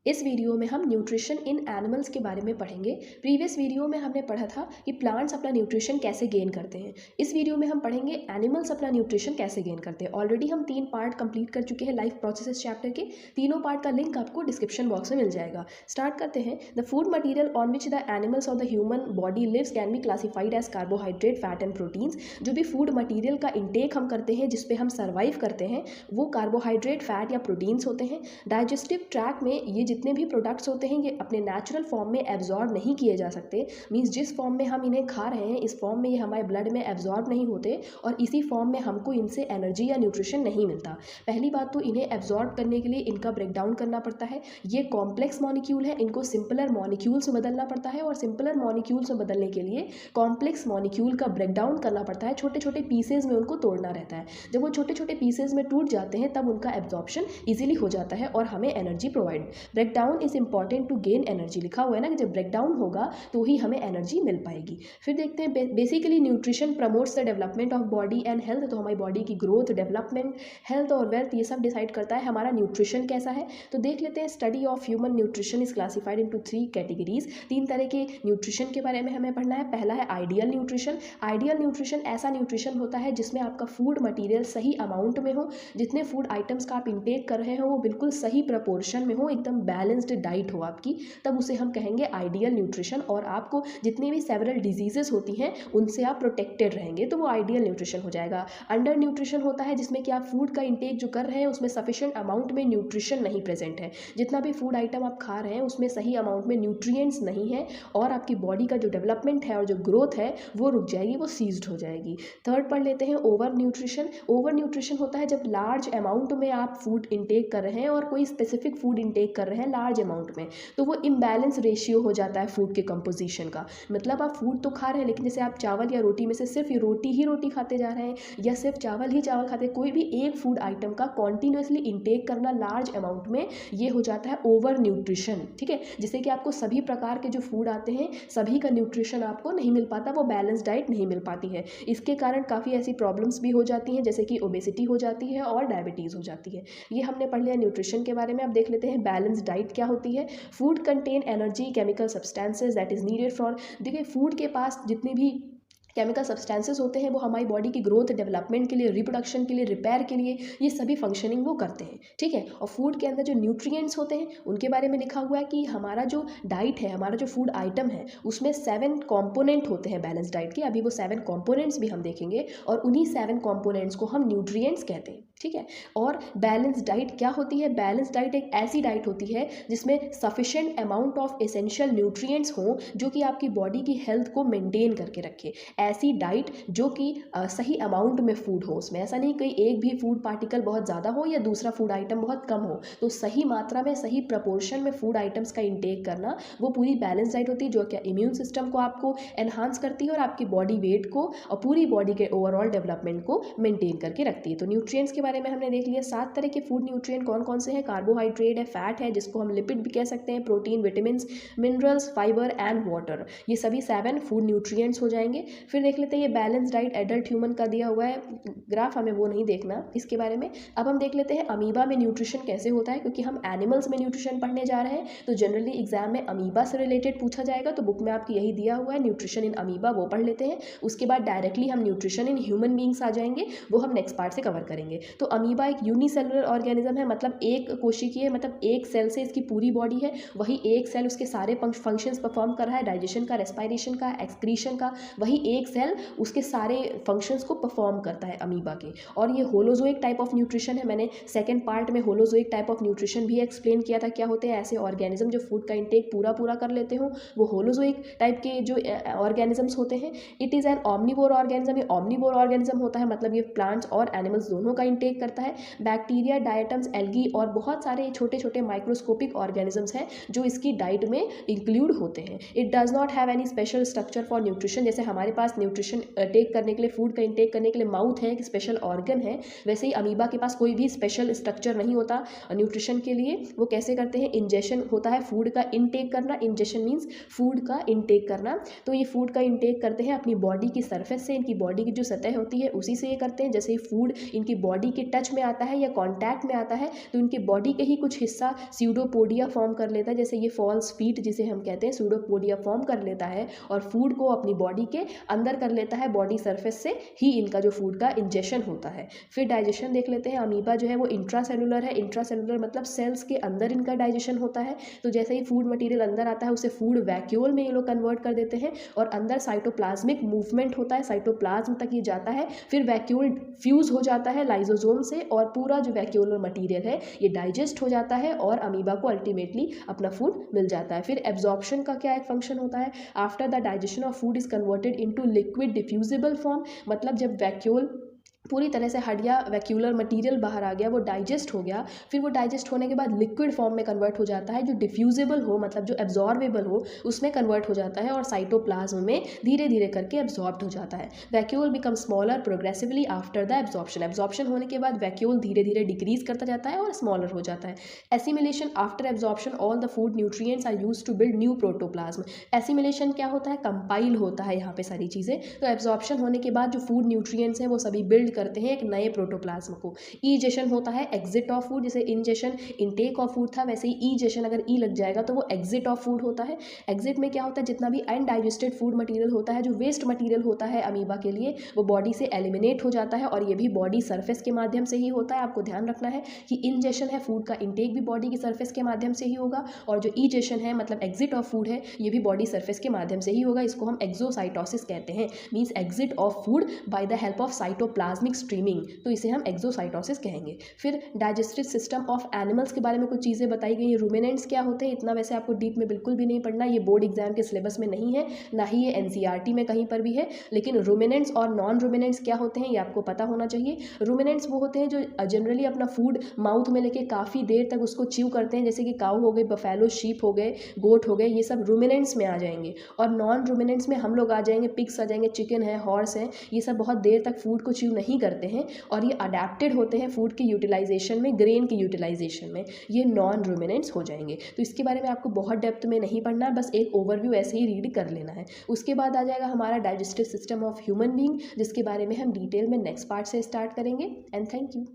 इस वीडियो में हम न्यूट्रिशन इन एनिमल्स के बारे में पढ़ेंगे। प्रीवियस वीडियो में हमने पढ़ा था कि प्लांट्स अपना न्यूट्रिशन कैसे गेन करते हैं। इस वीडियो में हम पढ़ेंगे एनिमल्स अपना न्यूट्रिशन कैसे गेन करते हैं। ऑलरेडी हम 3 पार्ट कंप्लीट कर चुके हैं लाइफ प्रोसेसेस चैप्टर के। तीनों पार्ट का लिंक आपको डिस्क्रिप्शन बॉक्स में मिल जाएगा। स्टार्ट करते हैं। The food material on which the animals और the human body lives can be classified as carbohydrate, fat and proteins. जो भी फूड मटीरियल का इंटेक हम करते हैं, जिसपे हम सर्वाइव करते हैं, वो कार्बोहाइड्रेट, फैट या प्रोटीन्स होते हैं। डाइजेस्टिव ट्रैक में ये जितने भी प्रोडक्ट्स होते हैं ये अपने नेचुरल फॉर्म में एब्जॉर्ब नहीं किए जा सकते। मींस जिस फॉर्म में हम इन्हें खा रहे हैं, इस फॉर्म में ये हमारे ब्लड में एब्जॉर्ब नहीं होते और इसी फॉर्म में हमको इनसे एनर्जी या न्यूट्रिशन नहीं मिलता। पहली बात तो इन्हें एब्जॉर्ब करने के लिए इनका ब्रेकडाउन करना पड़ता है। ये कॉम्प्लेक्स मॉलिक्यूल है, इनको सिंपलर मॉलिक्यूल्स में बदलना पड़ता है और सिंपलर मॉलिक्यूल्स में बदलने के लिए कॉम्प्लेक्स मॉलिक्यूल का ब्रेकडाउन करना पड़ता है। छोटे छोटे पीसेज में उनको तोड़ना रहता है। जब वो छोटे छोटे पीसेज में टूट जाते हैं तब उनका एब्जॉर्प्शन ईजिली हो जाता है और हमें energy provide. Breakdown is important to gain energy, लिखा हुआ है ना कि जब ब्रेकडाउन होगा तो ही हमें एनर्जी मिल पाएगी। फिर देखते हैं basically nutrition promotes the development of body and health. तो हमारी बॉडी की ग्रोथ, डेवलपमेंट, हेल्थ और वेल्थ ये सब डिसाइड करता है हमारा न्यूट्रिशन कैसा है। तो देख लेते हैं। Study of human nutrition is classified into 3 categories. 3 तरह के न्यूट्रिशन के बारे में हमें पढ़ना है। पहला है आइडियल न्यूट्रिशन। आइडियल न्यूट्रिशन ऐसा न्यूट्रिशन होता है जिसमें आपका फूड मटीरियल सही अमाउंट में हो, जितने फूड आइटम्स का आप इंटेक कर रहे हो वो बिल्कुल सही प्रपोर्शन में हो, एकदम बैलेंस्ड डाइट हो आपकी, तब उसे हम कहेंगे आइडियल न्यूट्रिशन। और आपको जितनी भी सेवरल डिजीजेस होती हैं उनसे आप प्रोटेक्टेड रहेंगे, तो वो आइडियल न्यूट्रिशन हो जाएगा। अंडर न्यूट्रिशन होता है जिसमें कि आप फूड का इंटेक जो कर रहे हैं उसमें सफिशिएंट अमाउंट में न्यूट्रिशन नहीं प्रेजेंट है। जितना भी फूड आइटम आप खा रहे हैं उसमें सही अमाउंट में न्यूट्रिएंट्स नहीं है और आपकी बॉडी का जो डेवलपमेंट है और जो ग्रोथ है वो रुक जाएगी, वो सीज्ड हो जाएगी। थर्ड पढ़ लेते हैं ओवर न्यूट्रिशन। ओवर न्यूट्रिशन होता है जब लार्ज अमाउंट में आप फूड इंटेक कर रहे हैं और कोई स्पेसिफिक फूड इंटेक कर रहे हैं लार्ज अमाउंट में, तो वो इम्बैलेंस रेशियो हो जाता है फूड के कंपोजिशन का। मतलब आप फूड तो खा रहे हैं लेकिन जैसे आप चावल या रोटी में से सिर्फ रोटी ही रोटी खाते जा रहे हैं या सिर्फ चावल ही चावल खाते हैं, कोई भी एक फूड आइटम का कॉन्टिन्यूसली इंटेक करना लार्ज अमाउंट में, ये हो जाता है ओवर न्यूट्रिशन। ठीक है, जिससे कि आपको सभी प्रकार के जो फूड आते हैं सभी का न्यूट्रिशन आपको नहीं मिल पाता, वो बैलेंस डाइट नहीं मिल पाती है। इसके कारण काफ़ी ऐसी प्रॉब्लम्स भी हो जाती हैं जैसे कि ओबेसिटी हो जाती है और डायबिटीज़ हो जाती है। ये हमने पढ़ लिया न्यूट्रिशन के बारे में। अब देख लेते हैं बैलेंस डाइट क्या होती है। Food contain energy, chemical substances that is needed for. देखिए फूड के पास जितने भी केमिकल सब्सटेंसेस होते हैं वो हमारी बॉडी की ग्रोथ, डेवलपमेंट के लिए, रिप्रोडक्शन के लिए, रिपेयर के लिए, ये सभी फंक्शनिंग वो करते हैं। ठीक है, और फूड के अंदर जो न्यूट्रिएंट्स होते हैं उनके बारे में लिखा हुआ है कि हमारा जो डाइट है, हमारा जो फूड आइटम है उसमें 7 कॉम्पोनेंट होते हैं बैलेंस डाइट के। अभी वो 7 कॉम्पोनेंट्स भी हम देखेंगे और उन्हीं 7 कॉम्पोनेंट्स को हम न्यूट्रिएंट्स कहते हैं। ठीक है, और बैलेंस डाइट क्या होती है। बैलेंस डाइट एक ऐसी डाइट होती है जिसमें sufficient amount of essential nutrients हो जो कि आपकी बॉडी की हेल्थ को मेंटेन करके रखे। ऐसी डाइट जो कि सही अमाउंट में फूड हो, उसमें ऐसा नहीं कि एक भी फूड पार्टिकल बहुत ज़्यादा हो या दूसरा फूड आइटम बहुत कम हो, तो सही मात्रा में, सही प्रपोर्शन में फूड आइटम्स का इंटेक करना, वो पूरी बैलेंस डाइट होती है जो कि इम्यून सिस्टम को आपको एनहांस करती है और आपकी बॉडी वेट को और पूरी बॉडी के ओवरऑल डेवलपमेंट को मेंटेन करके रखती है। तो न्यूट्रिएंट्स के बारे में हमने देख लिया। 7 तरह के फूड न्यूट्रिएंट कौन कौन से हैं। कार्बोहाइड्रेट है, फैट है जिसको हम लिपिड भी कह सकते हैं, protein, vitamin, minerals, fibre and water, ये सभी 7 फूड न्यूट्रिएंट्स हो जाएंगे। फिर देख लेते हैं ये बैलेंस डाइट एडल्ट ह्यूमन का दिया हुआ है ग्राफ, हमें वो नहीं देखना इसके बारे में। अब हम देख लेते हैं अमीबा में न्यूट्रिशन कैसे होता है, क्योंकि हम एनिमल्स में न्यूट्रिशन पढ़ने जा रहे हैं तो जनरली एग्जाम में अमीबा से रिलेटेड पूछा जाएगा, तो बुक में आपकी यही दिया हुआ है न्यूट्रिशन इन अमीबा, वो पढ़ लेते हैं। उसके बाद डायरेक्टली हम न्यूट्रिशन इन ह्यूमन बींग्स आ जाएंगे, वो हम नेक्स्ट पार्ट से कवर करेंगे। तो अमीबा एक यूनिसेलुलर ऑर्गेनिज्म है, मतलब एक कोशिकीय है, मतलब एक सेल से इसकी पूरी बॉडी है, वही एक सेल उसके सारे फंक्शंस परफॉर्म कर रहा है, डाइजेशन का, रेस्पिरेशन का, एक्सक्रीशन का, वही एक सेल उसके सारे फंक्शंस को परफॉर्म करता है अमीबा के। और ये होलोजोइक टाइप ऑफ न्यूट्रिशन है। मैंने सेकंड पार्ट में होलोजोइक टाइप ऑफ न्यूट्रिशन भी एक्सप्लेन किया था। क्या होते हैं ऐसे ऑर्गेनिज्म जो फूड का इंटेक पूरा कर लेते हो, वो होलोजोइक टाइप के जो ऑर्गेनिजम्स होते हैं। It is an omnivore organism. ये ऑमनीवोर ऑर्गेनिज्म होता है, मतलब ये प्लांट्स और एनिमल्स दोनों का इंटेक करता है। बैक्टीरिया, डायटम्स, एल्गी और बहुत सारे छोटे छोटे माइक्रोस्कोपिक ऑर्गेनिजम्स हैं जो इसकी डाइट में इंक्लूड होते हैं। It does not have any special structure for nutrition. जैसे हमारे पास न्यूट्रिशन टेक करने के लिए, फूड का इंटेक करने के लिए माउथ है, एक स्पेशल ऑर्गन है, वैसे ही अमीबा के पास कोई भी स्पेशल स्ट्रक्चर नहीं होता न्यूट्रिशन के लिए। वो कैसे करते हैं, इंजेक्शन होता है फूड का इंटेक करना। इंजेक्शन मीन्स फूड का इंटेक करना। तो ये फूड का इंटेक करते हैं अपनी बॉडी की सरफेस से, इनकी बॉडी की जो सतह होती है उसी से ये करते हैं। जैसे ही फूड इनकी बॉडी के टच में आता है या कॉन्टैक्ट में आता है तो उनके बॉडी के ही कुछ हिस्सा स्यूडोपोडिया फॉर्म कर लेता है, जैसे ये फॉल्स फीट जिसे हम कहते हैं स्यूडोपोडिया फॉर्म कर लेता है और फूड को अपनी बॉडी के अंदर कर लेता है, बॉडी सरफेस से ही इनका जो फूड का इंजेशन होता है। फिर डाइजेशन देख लेते हैं। अमीबा जो है वो इंट्रासेलुलर है, इंट्रासेलुलर मतलब सेल्स के अंदर इनका डाइजेशन होता है। तो जैसे ही फूड मटेरियल अंदर आता है उसे फूड वैक्यूल में ये लोग कन्वर्ट कर देते हैं और अंदर साइटोप्लाज्मिक मूवमेंट होता है, साइटोप्लाज्म तक ये जाता है, फिर वैक्यूल फ्यूज हो जाता है लाइजोसोम से और पूरा जो वैक्यूलर मटेरियल है ये डाइजेस्ट हो जाता है और अमीबा को अल्टीमेटली अपना फूड मिल जाता है। फिर एब्जॉर्प्शन का क्या एक फंक्शन होता है, after the digestion of food is converted into liquid diffusible form, मतलब जब वैक्यूल पूरी तरह से हट गया, वैक्यूलर मटेरियल बाहर आ गया, वो डाइजेस्ट हो गया, फिर वो डाइजेस्ट होने के बाद लिक्विड फॉर्म में कन्वर्ट हो जाता है, जो डिफ्यूजिबल हो मतलब जो एब्जॉर्बेबल हो उसमें कन्वर्ट हो जाता है और साइटोप्लाज्म में धीरे धीरे करके एब्जॉर्ब्ड हो जाता है। Vacuole become smaller progressively after the absorption, absorption होने के बाद वैक्यूल धीरे धीरे डिक्रीज करता जाता है और स्मॉलर हो जाता है। Assimilation after absorption all the food nutrients are used to build new protoplasm. Assimilation क्या होता है, कंपाइल होता है यहाँ पे सारी चीज़ें। तो एब्जॉर्प्शन होने के बाद जो फूड न्यूट्रिएंट्स हैं वो सभी बिल्ड करते हैं एक नए प्रोटोप्लाज्म को। ईजेशन होता है एग्जिट ऑफ फूड, जैसे इंजेशन इनटेक ऑफ फूड था वैसे ही ईजेशन अगर ई लग जाएगा तो वो एग्जिट ऑफ फूड होता है। एग्जिट में क्या होता है, जितना भी अनडाइजेस्टेड फूड मटेरियल होता है, जो वेस्ट मटेरियल होता है अमीबा के लिए, वो बॉडी से एलिमिनेट हो जाता है और ये भी बॉडी सरफेस के माध्यम से ही होता है। आपको ध्यान रखना है कि इंजेशन है फूड का, इंटेक भी बॉडी की सरफेस के माध्यम से ही होगा और जो ईजेशन है मतलब एग्जिट ऑफ फूड है ये भी बॉडी सरफेस के माध्यम से ही होगा। इसको हम एक्सोसाइटोसिस कहते हैं, means exit of food by the help of cytoplasmic streaming, तो इसे हम एक्सोसाइटोसिस कहेंगे। फिर डाइजेस्टिव सिस्टम ऑफ एनिमल्स के बारे में कुछ चीज़ें बताई गई हैं। रूमिनेंट्स क्या होते हैं, इतना वैसे आपको डीप में बिल्कुल भी नहीं पढ़ना, ये बोर्ड एग्जाम के सिलेबस में नहीं है, ना ही ये एनसीईआरटी में कहीं पर भी है, लेकिन रूमिनेंट्स और नॉन रूमिनेंट्स क्या होते हैं ये आपको पता होना चाहिए। रूमिनेंट्स वो होते हैं जो जनरली अपना फूड माउथ में लेके काफ़ी देर तक उसको च्यू करते हैं, जैसे कि काऊ हो गए, बफेलो, शीप हो गए, गोट हो गए, ये सब रूमिनेंट्स में आ जाएंगे। और नॉन रूमिनेंट्स में हम लोग आ जाएंगे, पिग्स आ जाएंगे, चिकन है, हॉर्स है, ये सब बहुत देर तक फूड को च्यू नहीं करते हैं और ये अडेप्टेड होते हैं फूड के यूटिलाइजेशन में, ग्रेन के यूटिलाइजेशन में, ये नॉन रूमिनेंट्स हो जाएंगे। तो इसके बारे में आपको बहुत डेप्थ में नहीं पढ़ना, बस एक ओवरव्यू ऐसे ही रीड कर लेना है। उसके बाद आ जाएगा हमारा digestive system of human being, जिसके बारे में हम डिटेल में नेक्स्ट पार्ट से स्टार्ट करेंगे। And thank you.